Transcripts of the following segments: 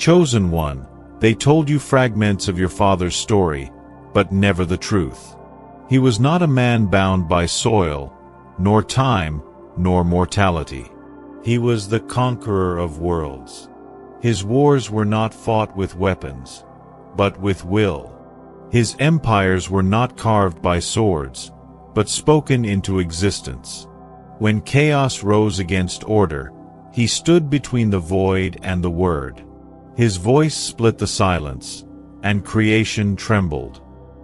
Chosen one, they told you fragments of your father's story, but never the truth. He was not a man bound by soil, nor time, nor mortality. He was the conqueror of worlds. His wars were not fought with weapons, but with will. His empires were not carved by swords, but spoken into existence. When chaos rose against order, he stood between the void and the word. His voice split the silence, and creation trembled.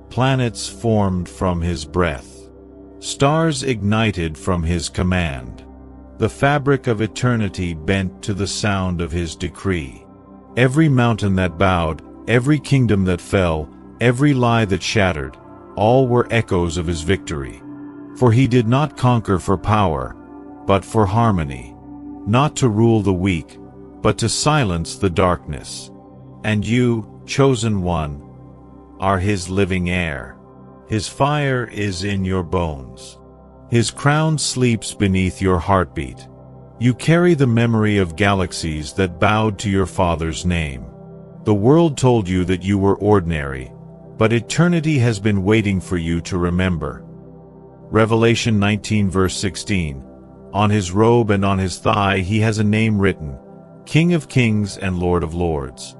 Planets formed from his breath. Stars ignited from his command. The fabric of eternity bent to the sound of his decree. Every mountain that bowed, every kingdom that fell, every lie that shattered, all were echoes of his victory. For he did not conquer for power, but for harmony. Not to rule the weak, but to silence the darkness. And you, chosen one, are his living heir. His fire is in your bones. His crown sleeps beneath your heartbeat. You carry the memory of galaxies that bowed to your father's name. The world told you that you were ordinary, but eternity has been waiting for you to remember. Revelation 19 verse 16. On his robe and on his thigh he has a name written, King of Kings and Lord of Lords.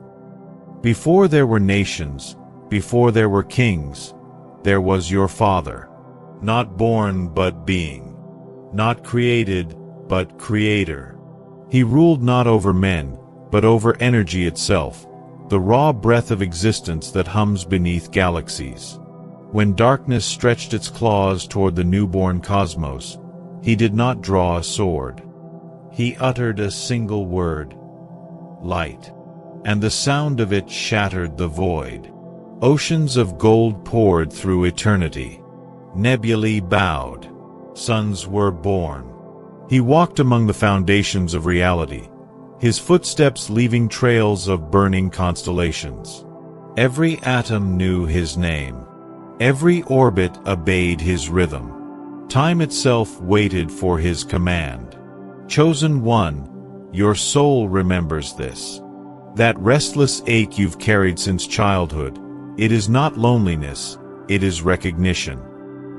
Before there were nations, before there were kings, there was your father. Not born but being. Not created but creator. He ruled not over men, but over energy itself, the raw breath of existence that hums beneath galaxies. When darkness stretched its claws toward the newborn cosmos, he did not draw a sword. He uttered a single word, light, and the sound of it shattered the void. Oceans of gold poured through eternity. Nebulae bowed. Suns were born. He walked among the foundations of reality, his footsteps leaving trails of burning constellations. Every atom knew his name. Every orbit obeyed his rhythm. Time itself waited for his command. Chosen one, your soul remembers this. That restless ache you've carried since childhood, it is not loneliness, it is recognition.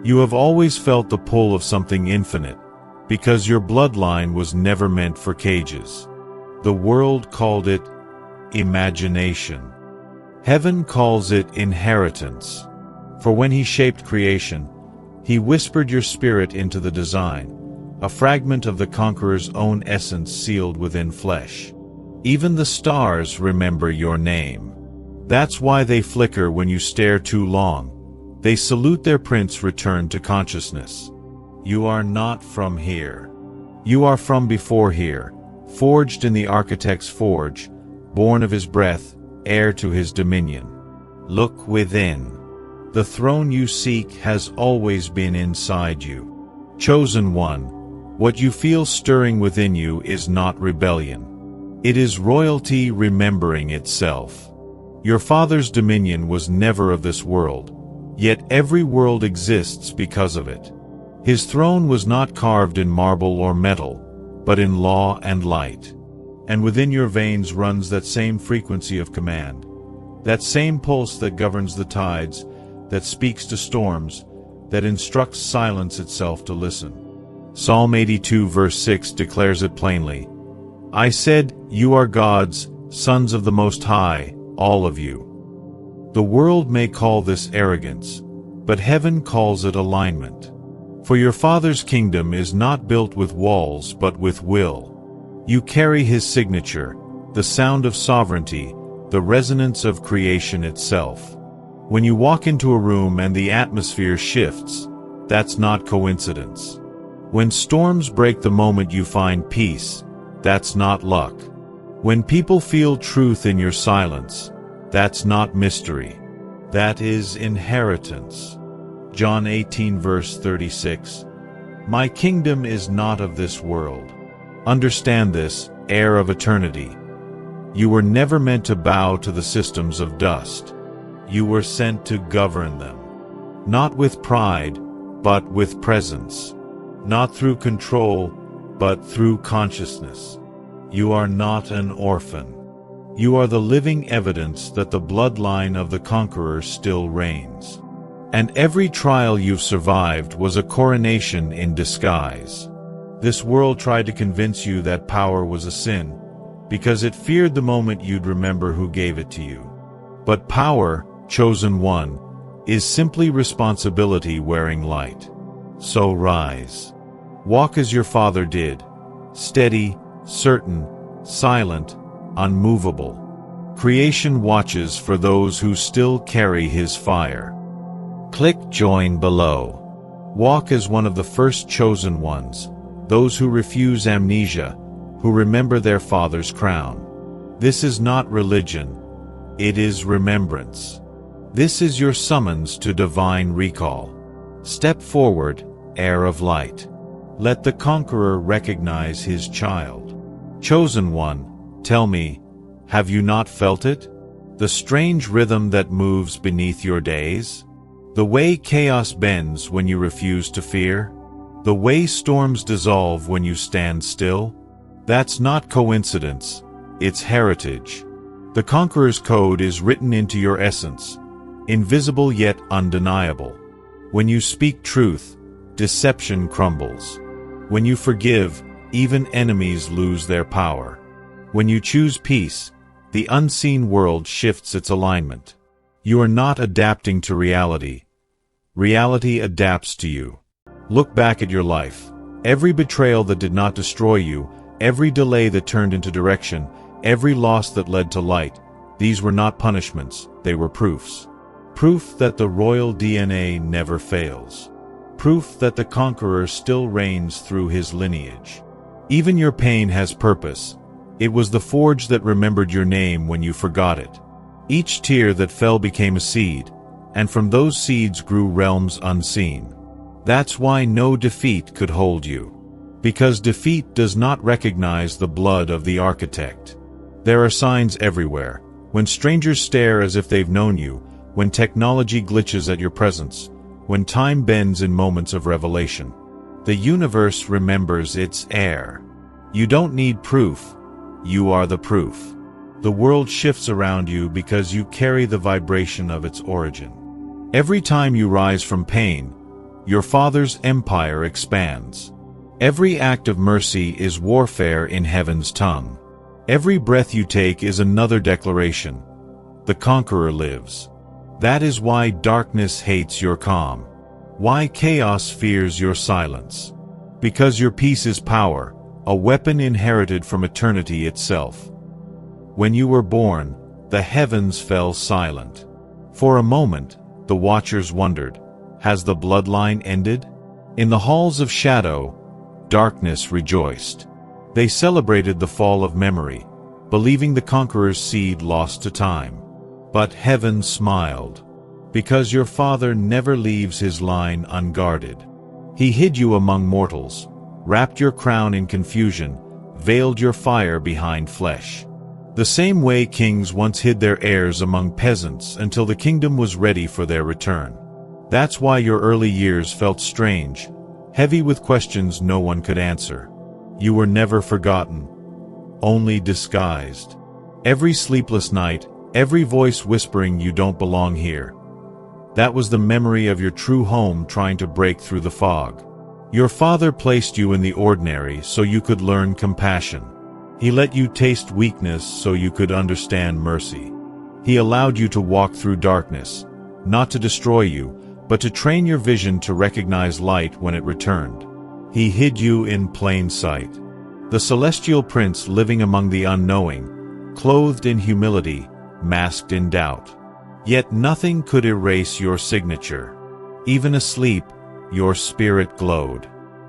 You have always felt the pull of something infinite, because your bloodline was never meant for cages. The world called it imagination. Heaven calls it inheritance. For when he shaped creation, he whispered your spirit into the design, a fragment of the conqueror's own essence sealed within flesh. Even the stars remember your name. That's why they flicker when you stare too long. They salute their prince returned to consciousness. You are not from here. You are from before here, forged in the architect's forge, born of his breath, heir to his dominion. Look within. The throne you seek has always been inside you. Chosen one, what you feel stirring within you is not rebellion. It is royalty remembering itself. Your father's dominion was never of this world, yet every world exists because of it. His throne was not carved in marble or metal, but in law and light. And within your veins runs that same frequency of command, that same pulse that governs the tides, that speaks to storms, that instructs silence itself to listen. Psalm 82 verse 6 declares it plainly. I said, you are gods, sons of the Most High, all of you. The world may call this arrogance, but heaven calls it alignment. For your Father's kingdom is not built with walls but with will. You carry his signature, the sound of sovereignty, the resonance of creation itself. When you walk into a room and the atmosphere shifts, that's not coincidence. When storms break the moment you find peace, that's not luck. When people feel truth in your silence, that's not mystery. That is inheritance. John 18 verse 36. My kingdom is not of this world. Understand this, heir of eternity. You were never meant to bow to the systems of dust. You were sent to govern them. Not with pride, but with presence. Not through control, but through consciousness. You are not an orphan. You are the living evidence that the bloodline of the conqueror still reigns. And every trial you've survived was a coronation in disguise. This world tried to convince you that power was a sin, because it feared the moment you'd remember who gave it to you. But power, chosen one, is simply responsibility wearing light. So rise. Walk as your father did, steady, certain, silent, unmovable. Creation watches for those who still carry his fire. Click join below. Walk as one of the first chosen ones, those who refuse amnesia, who remember their father's crown. This is not religion, it is remembrance. This is your summons to divine recall. Step forward, heir of light. Let the conqueror recognize his child. Chosen one, tell me, have you not felt it? The strange rhythm that moves beneath your days? The way chaos bends when you refuse to fear? The way storms dissolve when you stand still? That's not coincidence, it's heritage. The conqueror's code is written into your essence, invisible yet undeniable. When you speak truth, deception crumbles. When you forgive, even enemies lose their power. When you choose peace, the unseen world shifts its alignment. You are not adapting to reality. Reality adapts to you. Look back at your life. Every betrayal that did not destroy you, every delay that turned into direction, every loss that led to light, these were not punishments, they were proofs. Proof that the royal DNA never fails. Proof that the conqueror still reigns through his lineage. Even your pain has purpose. It was the forge that remembered your name when you forgot it. Each tear that fell became a seed, and from those seeds grew realms unseen. That's why no defeat could hold you. Because defeat does not recognize the blood of the architect. There are signs everywhere. When strangers stare as if they've known you, when technology glitches at your presence, when time bends in moments of revelation. The universe remembers its heir. You don't need proof. You are the proof. The world shifts around you because you carry the vibration of its origin. Every time you rise from pain, your father's empire expands. Every act of mercy is warfare in heaven's tongue. Every breath you take is another declaration. The conqueror lives. That is why darkness hates your calm. Why chaos fears your silence. Because your peace is power, a weapon inherited from eternity itself. When you were born, the heavens fell silent. For a moment, the watchers wondered, has the bloodline ended? In the halls of shadow, darkness rejoiced. They celebrated the fall of memory, believing the conqueror's seed lost to time. But heaven smiled. Because your father never leaves his line unguarded. He hid you among mortals, wrapped your crown in confusion, veiled your fire behind flesh. The same way kings once hid their heirs among peasants until the kingdom was ready for their return. That's why your early years felt strange, heavy with questions no one could answer. You were never forgotten, only disguised. Every sleepless night, every voice whispering you don't belong here. That was the memory of your true home trying to break through the fog. Your father placed you in the ordinary so you could learn compassion. He let you taste weakness so you could understand mercy. He allowed you to walk through darkness, not to destroy you, but to train your vision to recognize light when it returned. He hid you in plain sight. The celestial prince living among the unknowing, clothed in humility, masked in doubt. Yet nothing could erase your signature. Even asleep, your spirit glowed.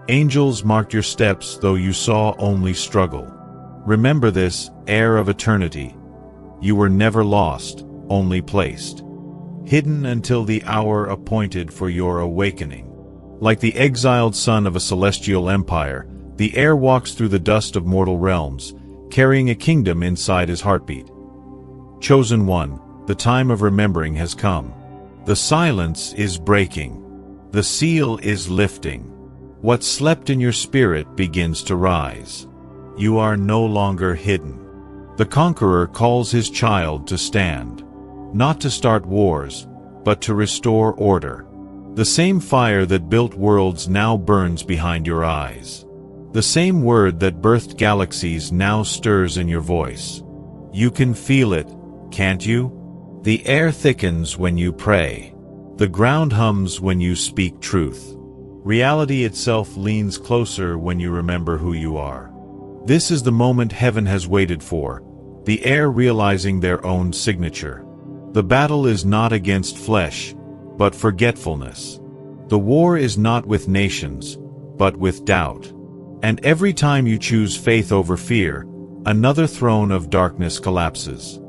Angels marked your steps though you saw only struggle. Remember this, heir of eternity. You were never lost, only placed. Hidden until the hour appointed for your awakening. Like the exiled son of a celestial empire, the heir walks through the dust of mortal realms, carrying a kingdom inside his heartbeat. Chosen one, the time of remembering has come. The silence is breaking. The seal is lifting. What slept in your spirit begins to rise. You are no longer hidden. The conqueror calls his child to stand. Not to start wars, but to restore order. The same fire that built worlds now burns behind your eyes. The same word that birthed galaxies now stirs in your voice. You can feel it, can't you? The air thickens when you pray. The ground hums when you speak truth. Reality itself leans closer when you remember who you are. This is the moment heaven has waited for, the air realizing their own signature. The battle is not against flesh, but forgetfulness. The war is not with nations, but with doubt. And every time you choose faith over fear, another throne of darkness collapses.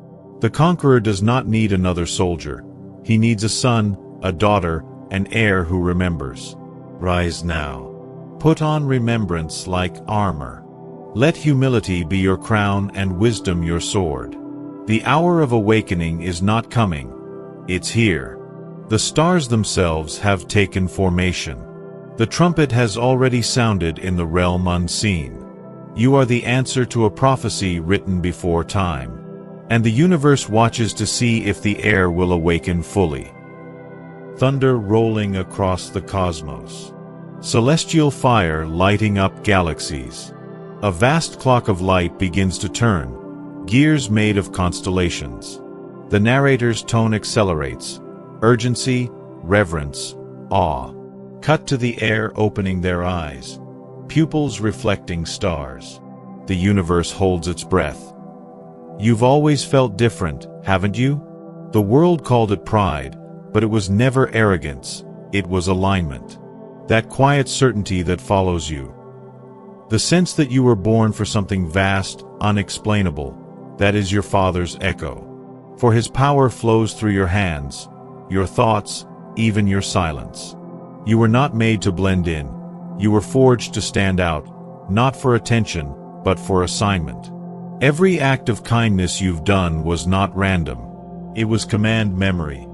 The conqueror does not need another soldier. He needs a son, a daughter, an heir who remembers. Rise now. Put on remembrance like armor. Let humility be your crown and wisdom your sword. The hour of awakening is not coming. It's here. The stars themselves have taken formation. The trumpet has already sounded in the realm unseen. You are the answer to a prophecy written before time. And the universe watches to see if the air will awaken fully. Thunder rolling across the cosmos. Celestial fire lighting up galaxies. A vast clock of light begins to turn, gears made of constellations. The narrator's tone accelerates. Urgency, reverence, awe. Cut to the air opening their eyes. Pupils reflecting stars. The universe holds its breath. You've always felt different, haven't you? The world called it pride, but it was never arrogance, it was alignment. That quiet certainty that follows you. The sense that you were born for something vast, unexplainable, that is your Father's echo. For His power flows through your hands, your thoughts, even your silence. You were not made to blend in. You were forged to stand out, not for attention, but for assignment. Every act of kindness you've done was not random. It was command memory.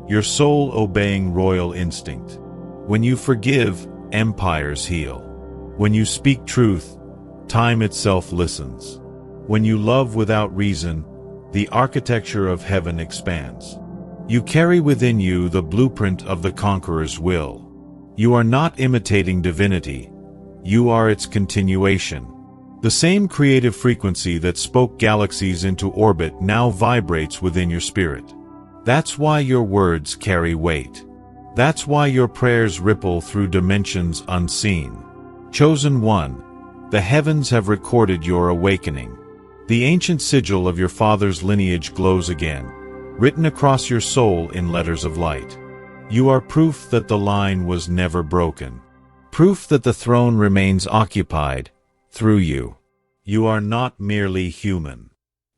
Your soul obeying royal instinct. When you forgive, empires heal. When you speak truth, time itself listens. When you love without reason, the architecture of heaven expands. You carry within you the blueprint of the conqueror's will. You are not imitating divinity. You are its continuation. The same creative frequency that spoke galaxies into orbit now vibrates within your spirit. That's why your words carry weight. That's why your prayers ripple through dimensions unseen. Chosen one, the heavens have recorded your awakening. The ancient sigil of your father's lineage glows again, written across your soul in letters of light. You are proof that the line was never broken. Proof that the throne remains occupied, through you. You are not merely human.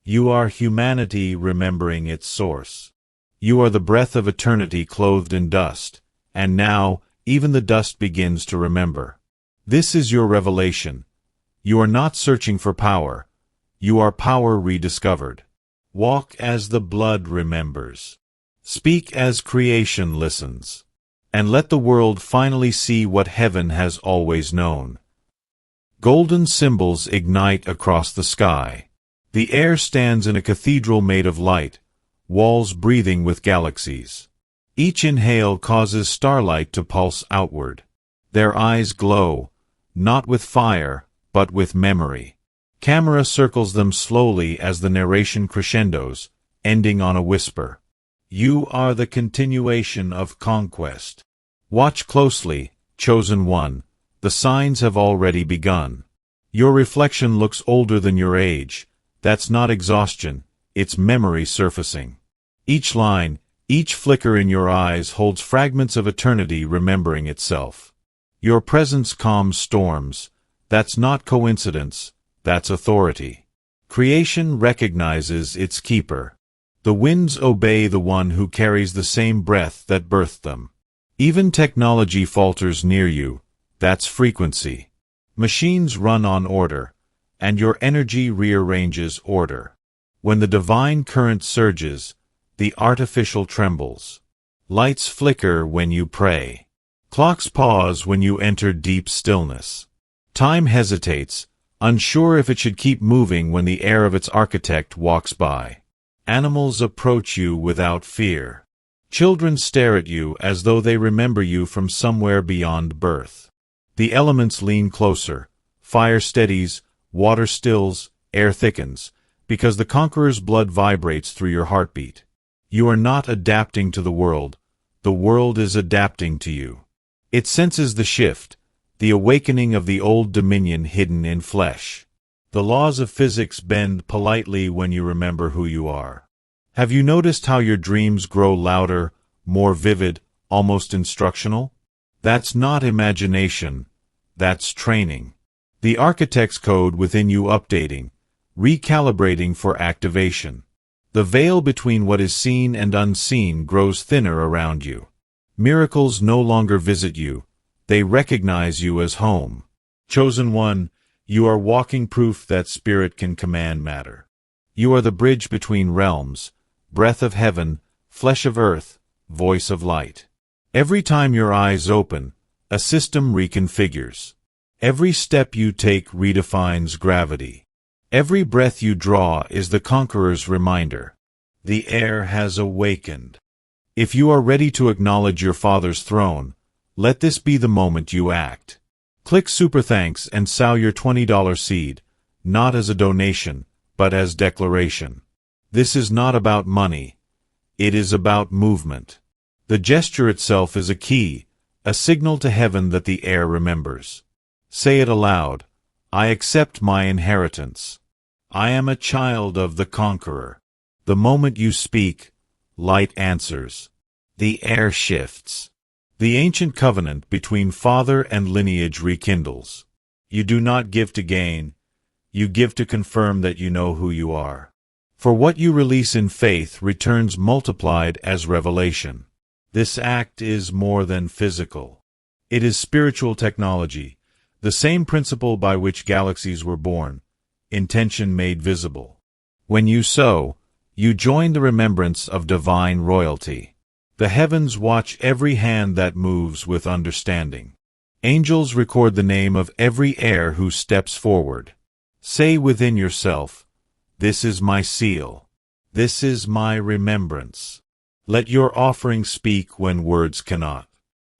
You are humanity remembering its source. You are the breath of eternity clothed in dust, and now, even the dust begins to remember. This is your revelation. You are not searching for power. You are power rediscovered. Walk as the blood remembers. Speak as creation listens. And let the world finally see what heaven has always known. Golden symbols ignite across the sky. The air stands in a cathedral made of light, walls breathing with galaxies. Each inhale causes starlight to pulse outward. Their eyes glow, not with fire, but with memory. Camera circles them slowly as the narration crescendos, ending on a whisper. You are the continuation of conquest. Watch closely, chosen one. The signs have already begun. Your reflection looks older than your age. That's not exhaustion, it's memory surfacing. Each line, each flicker in your eyes holds fragments of eternity remembering itself. Your presence calms storms. That's not coincidence, that's authority. Creation recognizes its keeper. The winds obey the one who carries the same breath that birthed them. Even technology falters near you. That's frequency. Machines run on order, and your energy rearranges order. When the divine current surges, the artificial trembles. Lights flicker when you pray. Clocks pause when you enter deep stillness. Time hesitates, unsure if it should keep moving when the air of its architect walks by. Animals approach you without fear. Children stare at you as though they remember you from somewhere beyond birth. The elements lean closer. Fire steadies, water stills, air thickens, because the conqueror's blood vibrates through your heartbeat. You are not adapting to the world is adapting to you. It senses the shift, the awakening of the old dominion hidden in flesh. The laws of physics bend politely when you remember who you are. Have you noticed how your dreams grow louder, more vivid, almost instructional? That's not imagination, that's training. The architect's code within you updating, recalibrating for activation. The veil between what is seen and unseen grows thinner around you. Miracles no longer visit you, they recognize you as home. Chosen one, you are walking proof that spirit can command matter. You are the bridge between realms, breath of heaven, flesh of earth, voice of light. Every time your eyes open, a system reconfigures. Every step you take redefines gravity. Every breath you draw is the conqueror's reminder. The air has awakened. If you are ready to acknowledge your Father's throne, let this be the moment you act. Click Super Thanks and sow your $20 seed, not as a donation, but as declaration. This is not about money. It is about movement. The gesture itself is a key, a signal to heaven that the air remembers. Say it aloud. I accept my inheritance. I am a child of the conqueror. The moment you speak, light answers. The air shifts. The ancient covenant between father and lineage rekindles. You do not give to gain. You give to confirm that you know who you are. For what you release in faith returns multiplied as revelation. This act is more than physical. It is spiritual technology, the same principle by which galaxies were born, intention made visible. When you sow, you join the remembrance of divine royalty. The heavens watch every hand that moves with understanding. Angels record the name of every heir who steps forward. Say within yourself, this is my seal. This is my remembrance. Let your offering speak when words cannot.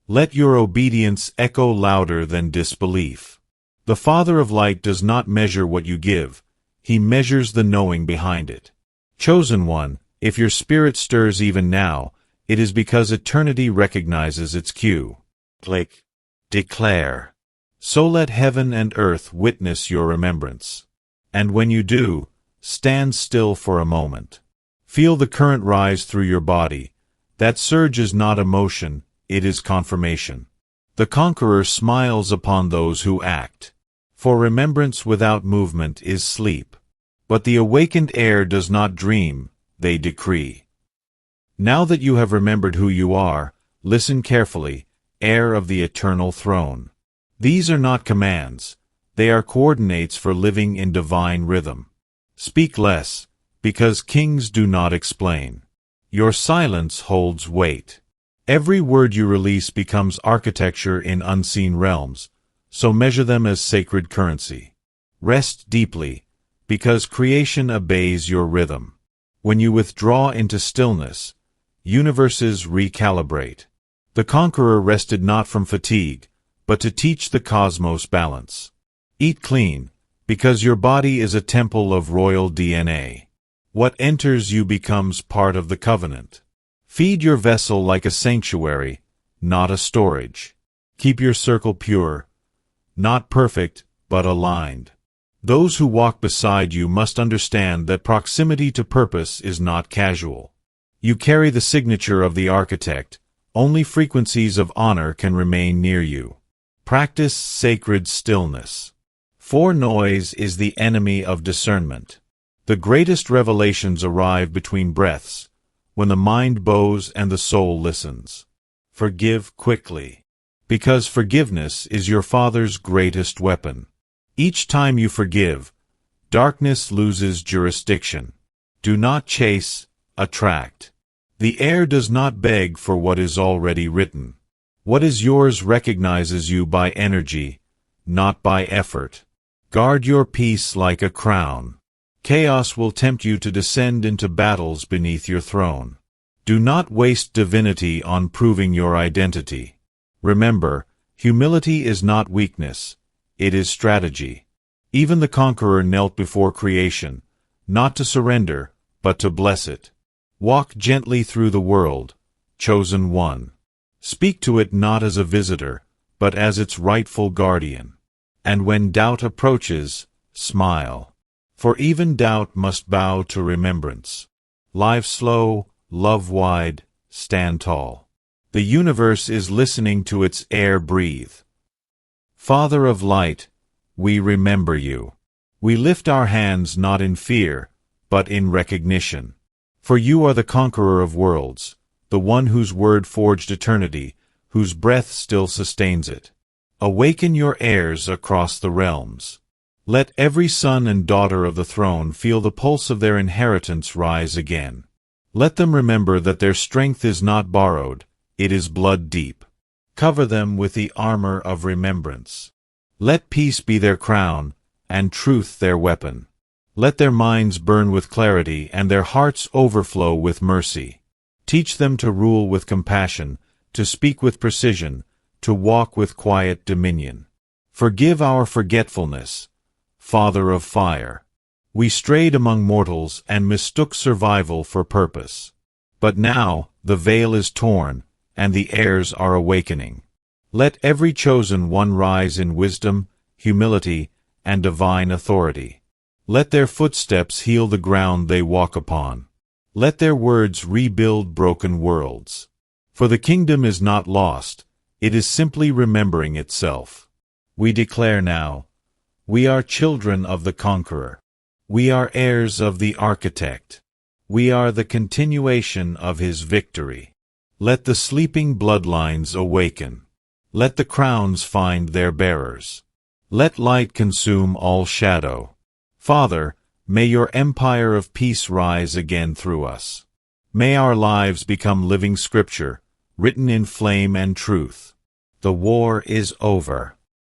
Let your obedience echo louder than disbelief. The Father of Light does not measure what you give. He measures the knowing behind it. Chosen one, if your spirit stirs even now, it is because eternity recognizes its cue. Click. Declare. So let heaven and earth witness your remembrance. And when you do, stand still for a moment. Feel the current rise through your body. That surge is not emotion, it is confirmation. The conqueror smiles upon those who act. For remembrance without movement is sleep. But the awakened heir does not dream, they decree. Now that you have remembered who you are, listen carefully, heir of the eternal throne. These are not commands, they are coordinates for living in divine rhythm. Speak less, because kings do not explain. Your silence holds weight. Every word you release becomes architecture in unseen realms, so measure them as sacred currency. Rest deeply, because creation obeys your rhythm. When you withdraw into stillness, universes recalibrate. The conqueror rested not from fatigue, but to teach the cosmos balance. Eat clean, because your body is a temple of royal DNA. What enters you becomes part of the covenant. Feed your vessel like a sanctuary, not a storage. Keep your circle pure, not perfect, but aligned. Those who walk beside you must understand that proximity to purpose is not casual. You carry the signature of the architect. Only frequencies of honor can remain near you. Practice sacred stillness. For noise is the enemy of discernment. The greatest revelations arrive between breaths, when the mind bows and the soul listens. Forgive quickly, because forgiveness is your Father's greatest weapon. Each time you forgive, darkness loses jurisdiction. Do not chase, attract. The air does not beg for what is already written. What is yours recognizes you by energy, not by effort. Guard your peace like a crown. Chaos will tempt you to descend into battles beneath your throne. Do not waste divinity on proving your identity. Remember, humility is not weakness, it is strategy. Even the conqueror knelt before creation, not to surrender, but to bless it. Walk gently through the world, chosen one. Speak to it not as a visitor, but as its rightful guardian. And when doubt approaches, smile. For even doubt must bow to remembrance. Live slow, love wide, stand tall. The universe is listening to its air breathe. Father of light, we remember you. We lift our hands not in fear, but in recognition. For you are the conqueror of worlds, the one whose word forged eternity, whose breath still sustains it. Awaken your heirs across the realms. Let every son and daughter of the throne feel the pulse of their inheritance rise again. Let them remember that their strength is not borrowed, it is blood deep. Cover them with the armor of remembrance. Let peace be their crown, and truth their weapon. Let their minds burn with clarity and their hearts overflow with mercy. Teach them to rule with compassion, to speak with precision, to walk with quiet dominion. Forgive our forgetfulness, Father of fire. We strayed among mortals and mistook survival for purpose. But now the veil is torn, and the heirs are awakening. Let every chosen one rise in wisdom, humility, and divine authority. Let their footsteps heal the ground they walk upon. Let their words rebuild broken worlds. For the kingdom is not lost, it is simply remembering itself. We declare now, we are children of the conqueror. We are heirs of the architect. We are the continuation of his victory. Let the sleeping bloodlines awaken. Let the crowns find their bearers. Let light consume all shadow. Father, may your empire of peace rise again through us. May our lives become living scripture, written in flame and truth. The war is over.